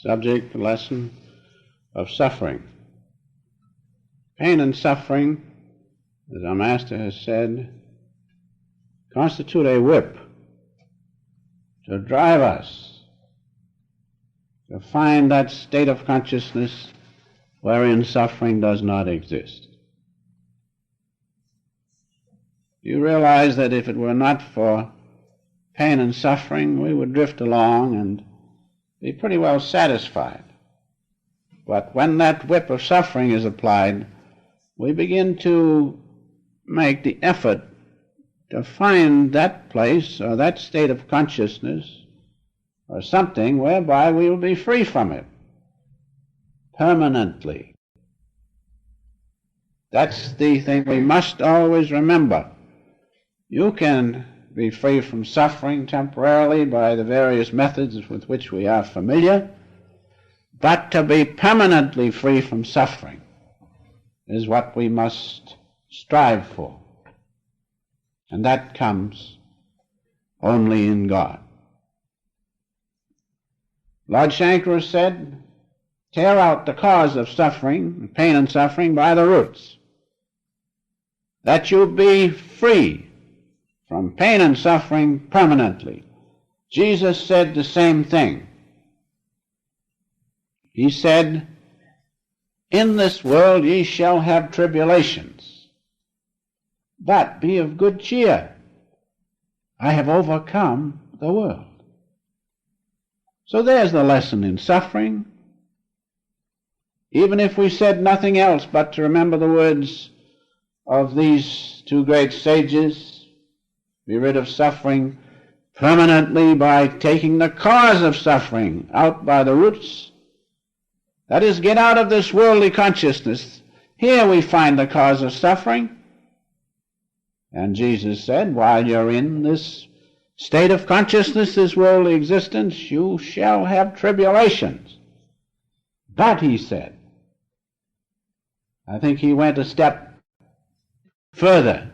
subject, the lesson of suffering. Pain and suffering, as our Master has said, constitute a whip to drive us to find that state of consciousness wherein suffering does not exist. You realize that if it were not for pain and suffering, we would drift along and be pretty well satisfied. But when that whip of suffering is applied, we begin to make the effort to find that place or that state of consciousness or something whereby we will be free from it permanently. That's the thing we must always remember. You can be free from suffering temporarily by the various methods with which we are familiar, but to be permanently free from suffering is what we must strive for. And that comes only in God. Lord Shankara said, tear out the cause of suffering, pain and suffering, by the roots, that you be free from pain and suffering permanently. Jesus said the same thing. He said, in this world ye shall have tribulations, but be of good cheer. I have overcome the world. So there's the lesson in suffering. Even if we said nothing else but to remember the words of these two great sages, be rid of suffering permanently by taking the cause of suffering out by the roots. That is, get out of this worldly consciousness. Here we find the cause of suffering. And Jesus said, while you're in this state of consciousness, this worldly existence, you shall have tribulations. But, he said, I think he went a step further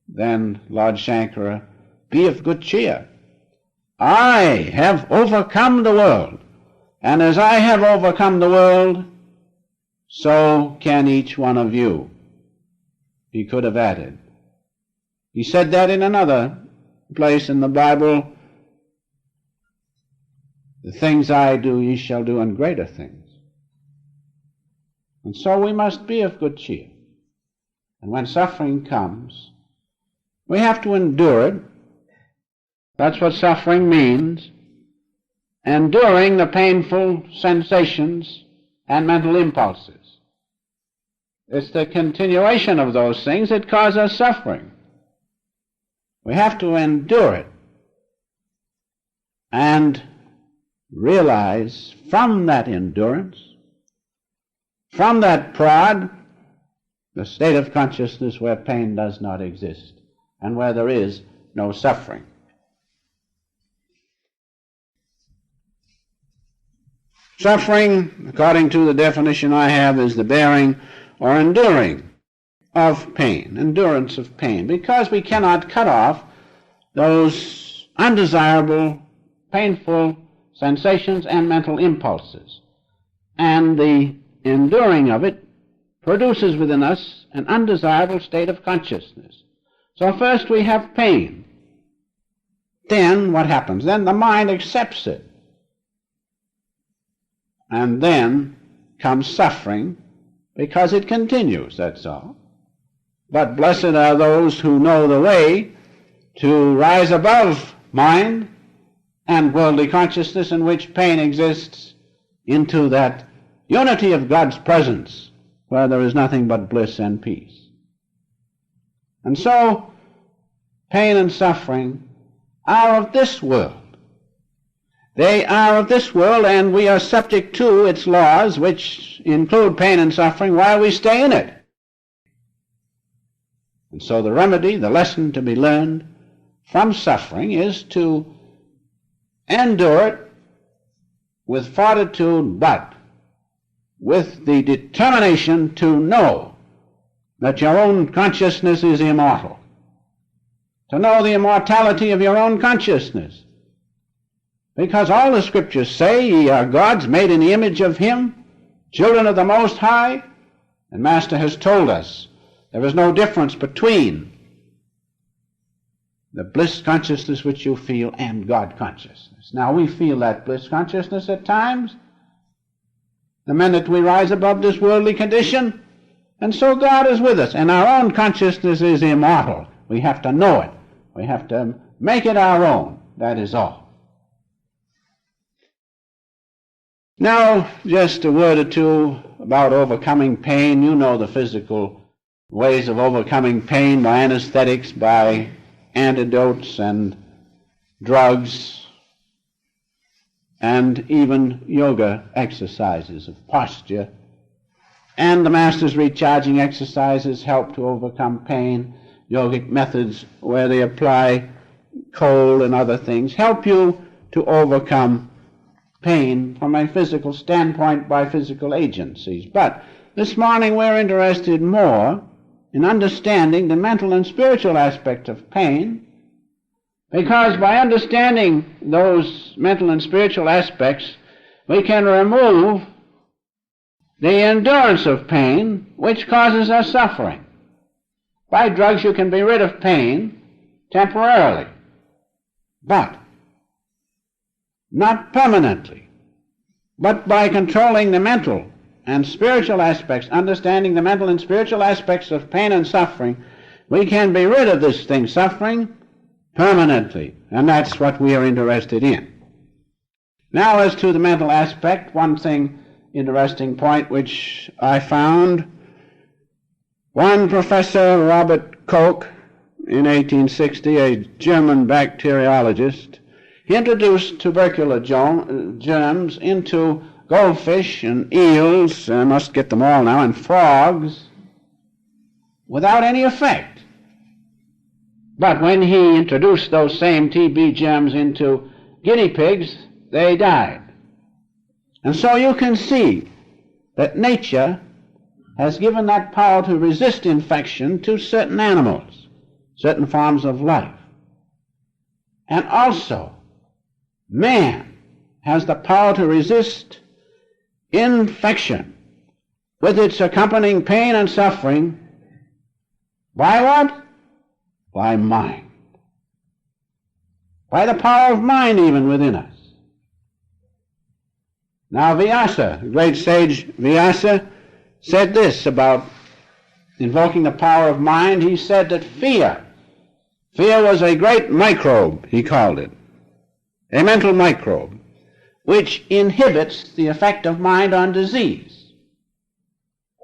than Lord Shankara, be of good cheer. I have overcome the world, and as I have overcome the world, so can each one of you. He could have added. He said that in another place in the Bible, the things I do ye shall do, and greater things. And so we must be of good cheer. And when suffering comes, we have to endure it. That's what suffering means. Enduring the painful sensations and mental impulses. It's the continuation of those things that cause us suffering. We have to endure it and realize from that endurance, from that prod, the state of consciousness where pain does not exist and where there is no suffering. Suffering, according to the definition I have, is the bearing or enduring of pain, endurance of pain, because we cannot cut off those undesirable, painful sensations and mental impulses. And the enduring of it produces within us an undesirable state of consciousness. So first we have pain. Then what happens? Then the mind accepts it. And then comes suffering, because it continues, that's all. But blessed are those who know the way to rise above mind and worldly consciousness in which pain exists into that unity of God's presence where there is nothing but bliss and peace. And so, pain and suffering are of this world. They are of this world, and we are subject to its laws, which include pain and suffering, while we stay in it. And so the remedy, the lesson to be learned from suffering is to endure it with fortitude, but with the determination to know that your own consciousness is immortal, to know the immortality of your own consciousness, Because all the Scriptures say, ye are gods made in the image of Him, children of the Most High, and Master has told us there is no difference between the bliss consciousness which you feel and God consciousness. Now, we feel that bliss consciousness at times, the minute we rise above this worldly condition, and so God is with us, and our own consciousness is immortal. We have to know it. We have to make it our own. That is all. Now, just a word or two about overcoming pain. You know the physical ways of overcoming pain by anesthetics, by antidotes and drugs, and even yoga exercises of posture. And the Master's recharging exercises help to overcome pain. Yogic methods where they apply cold and other things help you to overcome pain from a physical standpoint by physical agencies. But this morning we're interested more in understanding the mental and spiritual aspect of pain, because by understanding those mental and spiritual aspects, we can remove the endurance of pain which causes us suffering. By drugs you can be rid of pain temporarily, but not permanently. But by controlling the mental and spiritual aspects, understanding the mental and spiritual aspects of pain and suffering, we can be rid of this thing, suffering, permanently. And that's what we are interested in. Now, as to the mental aspect, one thing, interesting point which I found, one Professor Robert Koch in 1860, a German bacteriologist, he introduced tubercular germs into goldfish and eels, I must get them all now, and frogs, without any effect. But when he introduced those same TB germs into guinea pigs, they died. And so you can see that nature has given that power to resist infection to certain animals, certain forms of life. And also, man has the power to resist infection with its accompanying pain and suffering by what? By mind. By the power of mind even within us. Now Vyasa, the great sage Vyasa, said this about invoking the power of mind. He said that fear was a great microbe, he called it, a mental microbe, which inhibits the effect of mind on disease.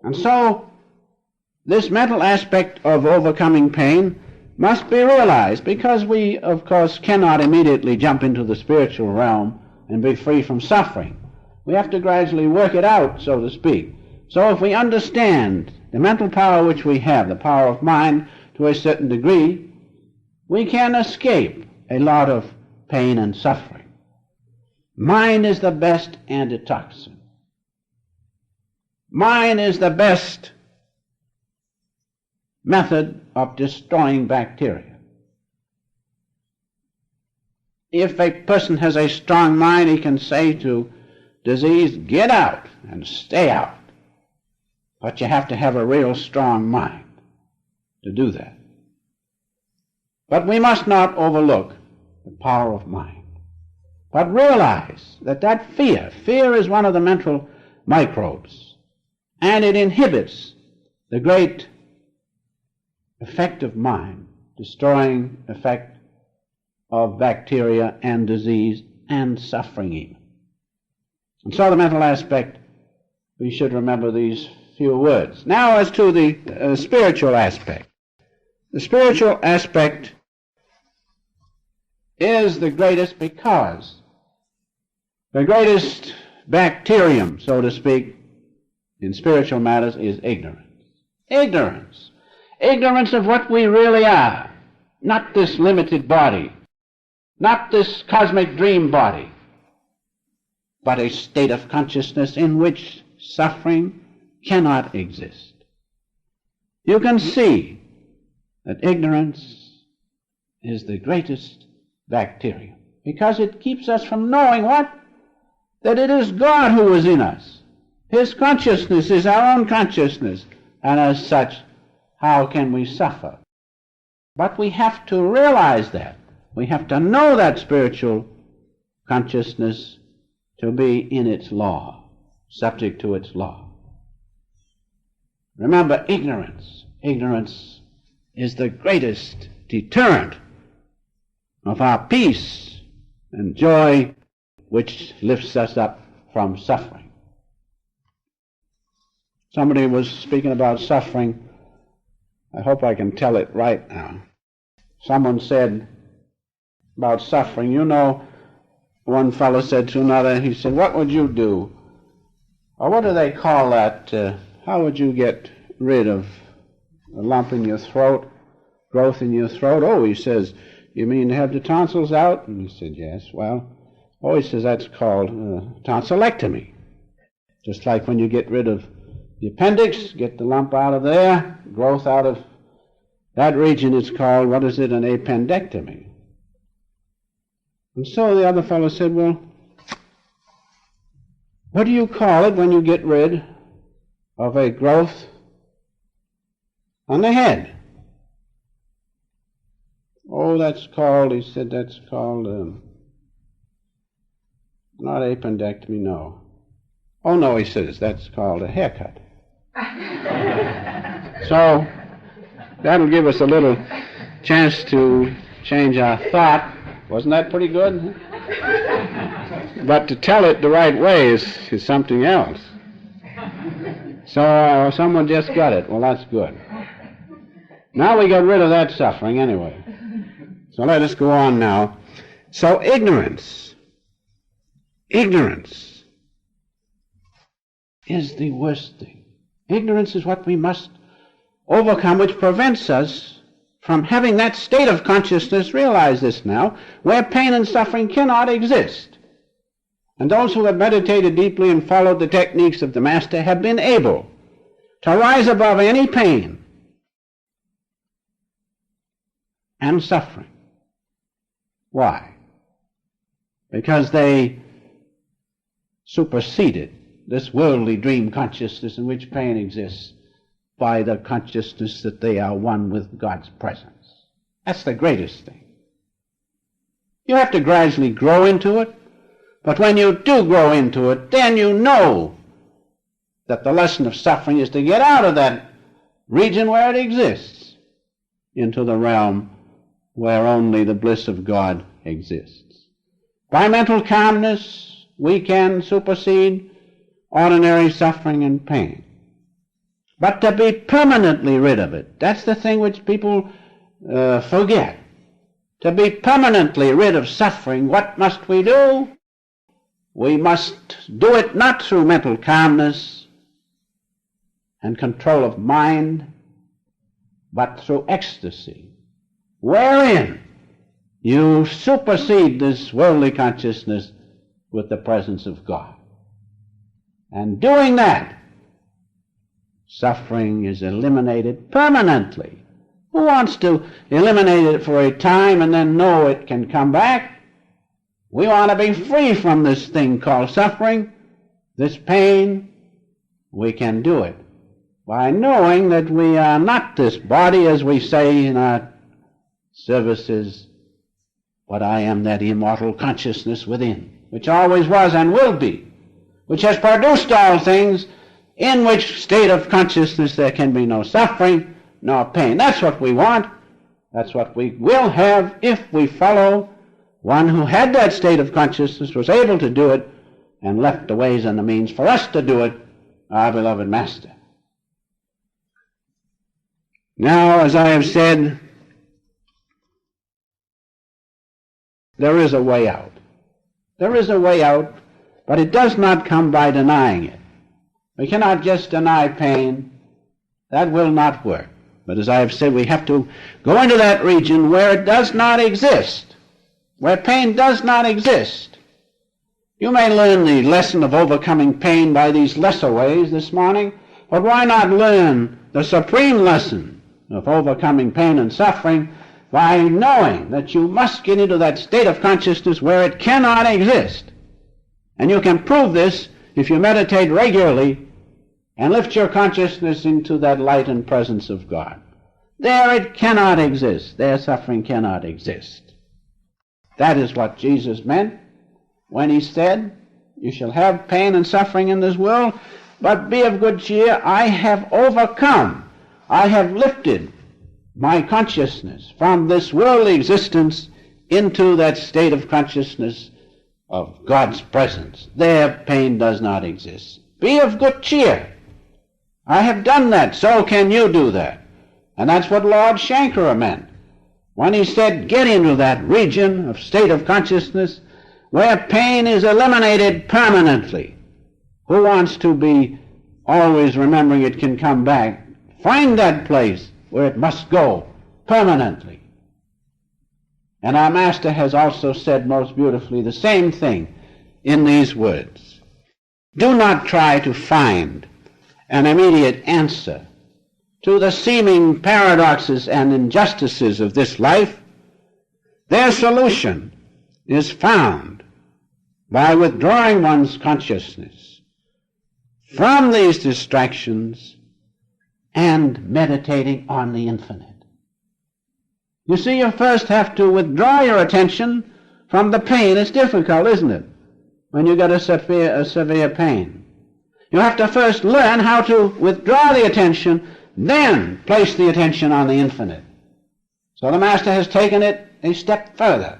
And so this mental aspect of overcoming pain must be realized, because we, of course, cannot immediately jump into the spiritual realm and be free from suffering. We have to gradually work it out, so to speak. So if we understand the mental power which we have, the power of mind to a certain degree, we can escape a lot of pain and suffering. Mind is the best antitoxin. Mind is the best method of destroying bacteria. If a person has a strong mind, he can say to disease, get out and stay out. But you have to have a real strong mind to do that. But we must not overlook the power of mind, but realize that fear is one of the mental microbes, and it inhibits the great effect of mind, destroying effect of bacteria and disease and suffering even. And so the mental aspect, we should remember these few words. Now as to the spiritual aspect. The spiritual aspect is the greatest, because the greatest bacterium, so to speak, in spiritual matters is ignorance. Ignorance. Ignorance of what we really are. Not this limited body, not this cosmic dream body, but a state of consciousness in which suffering cannot exist. You can see that ignorance is the greatest bacterium. because it keeps us from knowing what? That it is God who is in us. His consciousness is our own consciousness, and as such, how can we suffer? But we have to realize that. We have to know that spiritual consciousness to be in its law, subject to its law. Remember, ignorance. Ignorance is the greatest deterrent of our peace and joy, which lifts us up from suffering. Somebody was speaking about suffering. I hope I can tell it right now. Someone said about suffering, you know, one fellow said to another, he said, what would you do? Or what do they call that? How would you get rid of a lump in your throat, growth in your throat? Oh, he says, you mean have the tonsils out? And he said, yes. Well, oh, he says, that's called tonsillectomy. Just like when you get rid of the appendix, get the lump out of there, growth out of that region, it's called, what is it, an appendectomy. And so the other fellow said, well, what do you call it when you get rid of a growth on the head? Oh, that's called, he said, that's called, not appendectomy, no. Oh, no, he says, that's called a haircut. So, that'll give us a little chance to change our thought. Wasn't that pretty good? But to tell it the right way is something else. So someone just got it. Well, that's good. Now we got rid of that suffering anyway. So let us go on now. So ignorance is the worst thing. Ignorance is what we must overcome, which prevents us from having that state of consciousness, realize this now, where pain and suffering cannot exist. And those who have meditated deeply and followed the techniques of the Master have been able to rise above any pain and suffering. Why? Because they superseded this worldly dream consciousness in which pain exists by the consciousness that they are one with God's presence. That's the greatest thing. You have to gradually grow into it, but when you do grow into it, then you know that the lesson of suffering is to get out of that region where it exists into the realm where only the bliss of God exists. By mental calmness, we can supersede ordinary suffering and pain. But to be permanently rid of it, that's the thing which people forget. To be permanently rid of suffering, what must we do? We must do it not through mental calmness and control of mind, but through ecstasy, wherein you supersede this worldly consciousness with the presence of God. And doing that, suffering is eliminated permanently. Who wants to eliminate it for a time and then know it can come back? We want to be free from this thing called suffering, this pain. We can do it by knowing that we are not this body, as we say in our services, but I am that immortal consciousness within, which always was and will be, which has produced all things, in which state of consciousness there can be no suffering, nor pain. That's what we want. That's what we will have if we follow one who had that state of consciousness, was able to do it, and left the ways and the means for us to do it, our beloved Master. Now, as I have said, there is a way out. There is a way out, but it does not come by denying it. We cannot just deny pain. That will not work. But as I have said, we have to go into that region where it does not exist, where pain does not exist. You may learn the lesson of overcoming pain by these lesser ways this morning, but why not learn the supreme lesson of overcoming pain and suffering by knowing that you must get into that state of consciousness where it cannot exist. And you can prove this if you meditate regularly and lift your consciousness into that light and presence of God. There it cannot exist. There suffering cannot exist. That is what Jesus meant when he said, you shall have pain and suffering in this world, but be of good cheer. I have overcome. I have lifted my consciousness from this worldly existence into that state of consciousness of God's presence. There pain does not exist. Be of good cheer. I have done that. So can you do that. And that's what Lord Shankara meant when he said, get into that region of state of consciousness where pain is eliminated permanently. Who wants to be always remembering it can come back? Find that place where it must go permanently. And our Master has also said most beautifully the same thing in these words. Do not try to find an immediate answer to the seeming paradoxes and injustices of this life. Their solution is found by withdrawing one's consciousness from these distractions and meditating on the infinite. You see, you first have to withdraw your attention from the pain. It's difficult, isn't it, when you get a severe pain? You have to first learn how to withdraw the attention, then place the attention on the infinite. So the Master has taken it a step further.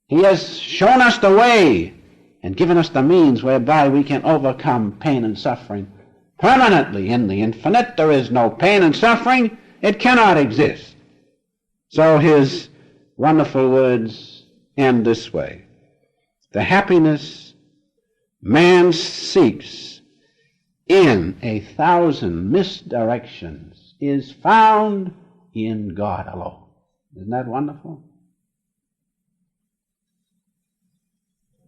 He has shown us the way and given us the means whereby we can overcome pain and suffering permanently. In the infinite there is no pain and suffering. It cannot exist. So his wonderful words end this way. The happiness man seeks in 1,000 misdirections is found in God alone. Isn't that wonderful?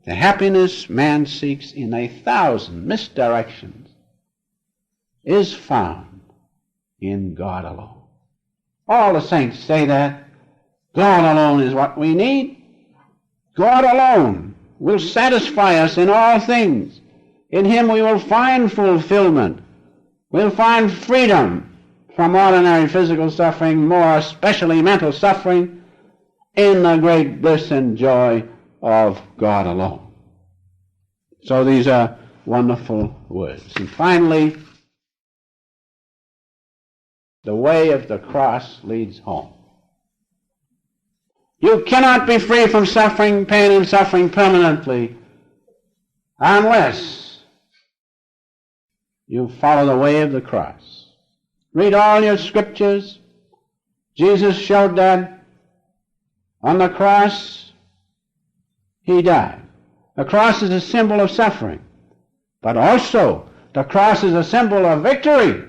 The happiness man seeks in 1,000 misdirections is found in God alone. All the saints say that. God alone is what we need. God alone will satisfy us in all things. In him we will find fulfillment. We'll find freedom from ordinary physical suffering, more especially mental suffering, in the great bliss and joy of God alone. So these are wonderful words. And finally, the way of the cross leads home. You cannot be free from suffering, pain and suffering permanently unless you follow the way of the cross. Read all your scriptures. Jesus showed that on the cross he died. The cross is a symbol of suffering, but also the cross is a symbol of victory.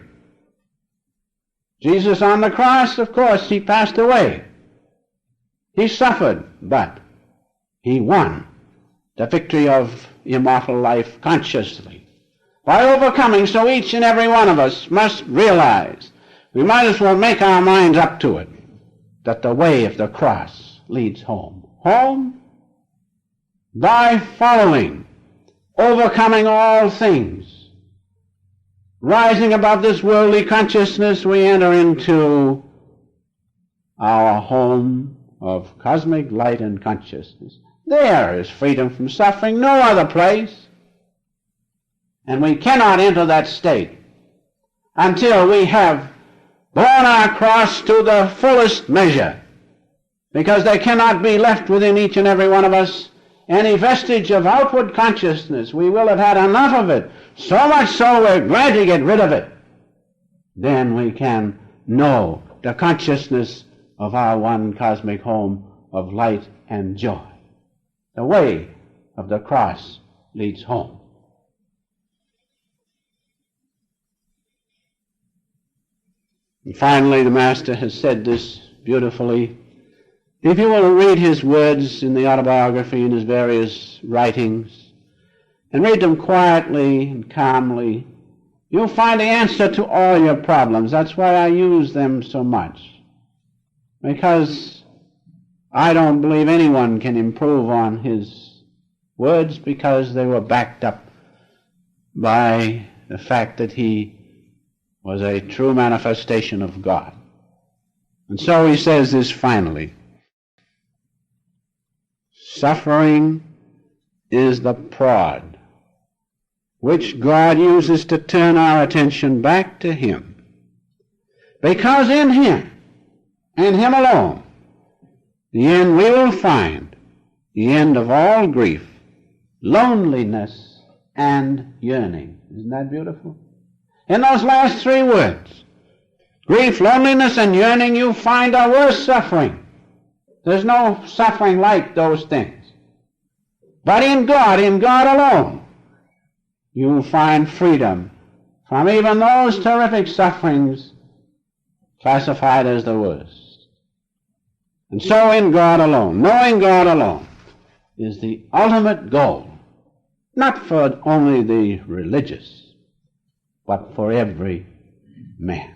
Jesus on the cross, of course, he passed away. He suffered, but he won the victory of immortal life consciously by overcoming. So each and every one of us must realize, we might as well make our minds up to it, that the way of the cross leads home. Home by following, overcoming all things. Rising above this worldly consciousness, we enter into our home of cosmic light and consciousness. There is freedom from suffering, no other place. And we cannot enter that state until we have borne our cross to the fullest measure, because there cannot be left within each and every one of us any vestige of outward consciousness. We will have had enough of it, so much so we're glad to get rid of it. Then we can know the consciousness of our one cosmic home of light and joy. The way of the cross leads home. And finally, the Master has said this beautifully. If you will read his words in the autobiography and his various writings, and read them quietly and calmly, you'll find the answer to all your problems. That's why I use them so much. Because I don't believe anyone can improve on his words because they were backed up by the fact that he was a true manifestation of God. And so he says this finally: suffering is the prod which God uses to turn our attention back to Him. Because in Him, and Him alone, the end we will find, the end of all grief, loneliness, and yearning. Isn't that beautiful? In those last three words, grief, loneliness, and yearning, you find a worse suffering. There's no suffering like those things. But in God alone, you'll find freedom from even those terrific sufferings classified as the worst. And so in God alone, knowing God alone, is the ultimate goal, not for only the religious, but for every man.